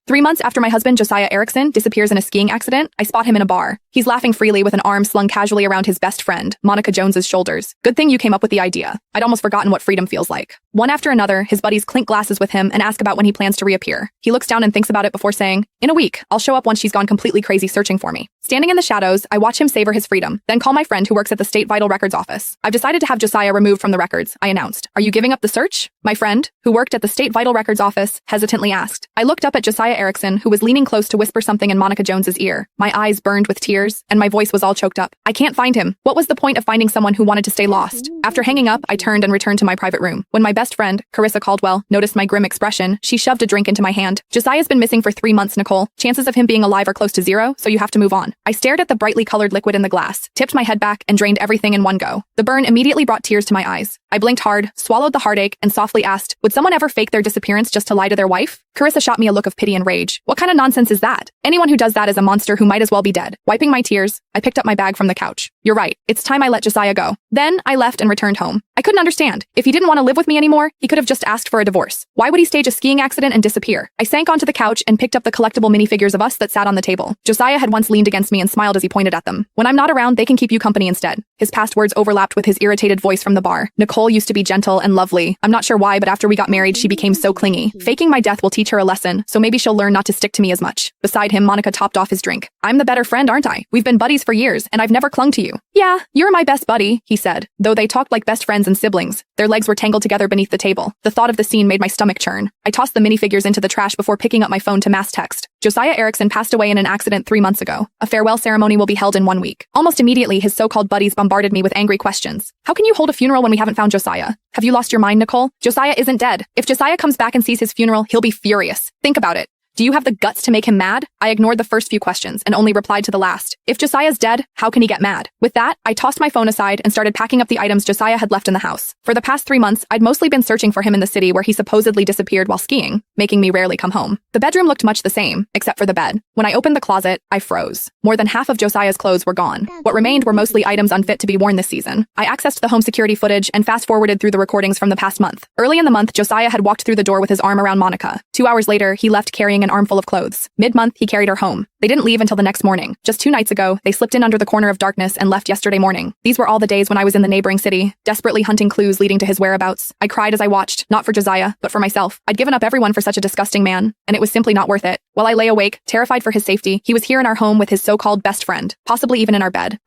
3 months after my husband, Josiah Erickson, disappears in a skiing accident, I spot him in a bar. He's laughing freely with an arm slung casually around his best friend, Monica Jones's shoulders. Good thing you came up with the idea. I'd almost forgotten what freedom feels like. One after another, his buddies clink glasses with him and ask about when he plans to reappear. He looks down and thinks about it before saying, "In a week, I'll show up once she's gone completely crazy searching for me." Standing in the shadows, I watch him savor his freedom, then call my friend who works at the State Vital Records office. "I've decided to have Josiah removed from the records," I announced. "Are you giving up the search?" My friend, who worked at the State Vital Records office, hesitantly asked. I looked up at Josiah Erickson, who was leaning close to whisper something in Monica Jones's ear. My eyes burned with tears, and my voice was all choked up. I can't find him. What was the point of finding someone who wanted to stay lost? After hanging up, I turned and returned to my private room. When my best friend, Carissa Caldwell, noticed my grim expression, she shoved a drink into my hand. "Josiah's been missing for 3 months, Nicole. Chances of him being alive are close to zero, so you have to move on." I stared at the brightly colored liquid in the glass, tipped my head back, and drained everything in one go. The burn immediately brought tears to my eyes. I blinked hard, swallowed the heartache, and softly asked, "Would someone ever fake their disappearance just to lie to their wife?" Carissa shot me a look of pity and rage. "What kind of nonsense is that? Anyone who does that is a monster who might as well be dead." Wiping my tears, I picked up my bag from the couch. "You're right. It's time I let Josiah go." Then I left and returned home. I couldn't understand. If he didn't want to live with me anymore, he could have just asked for a divorce. Why would he stage a skiing accident and disappear? I sank onto the couch and picked up the collectible minifigures of us that sat on the table. Josiah had once leaned against me and smiled as he pointed at them. "When I'm not around, they can keep you company instead." His past words overlapped with his irritated voice from the bar. "Nicole used to be gentle and lovely. I'm not sure why, but after we got married, she became so clingy. Faking my death will teach her a lesson, so maybe she'll learn not to stick to me as much." Beside him, Monica topped off his drink. "I'm the better friend, aren't I? We've been buddies for years, and I've never clung to you." "Yeah, you're my best buddy," he said, though they talked like best friends and siblings. Their legs were tangled together beneath the table. The thought of the scene made my stomach churn. I tossed the minifigures into the trash before picking up my phone to mass text. "Josiah Erickson passed away in an accident 3 months ago. A farewell ceremony will be held in 1 week." Almost immediately, his so-called buddies bombarded me with angry questions. "How can you hold a funeral when we haven't found Josiah? Have you lost your mind, Nicole? Josiah isn't dead. If Josiah comes back and sees his funeral, he'll be furious. Think about it. Do you have the guts to make him mad?" I ignored the first few questions and only replied to the last. If Josiah's dead, how can he get mad? With that, I tossed my phone aside and started packing up the items Josiah had left in the house. For the past 3 months, I'd mostly been searching for him in the city where he supposedly disappeared while skiing, making me rarely come home. The bedroom looked much the same, except for the bed. When I opened the closet, I froze. More than half of Josiah's clothes were gone. What remained were mostly items unfit to be worn this season. I accessed the home security footage and fast-forwarded through the recordings from the past month. Early in the month, Josiah had walked through the door with his arm around Monica. 2 hours later, he left carrying an armful of clothes. Mid-month, he carried her home. They didn't leave until the next morning. Just 2 nights ago, they slipped in under the corner of darkness and left yesterday morning. These were all the days when I was in the neighboring city, desperately hunting clues leading to his whereabouts. I cried as I watched, not for Josiah, but for myself. I'd given up everyone for such a disgusting man, and it was simply not worth it. While I lay awake, terrified for his safety, he was here in our home with his so-called best friend, possibly even in our bed.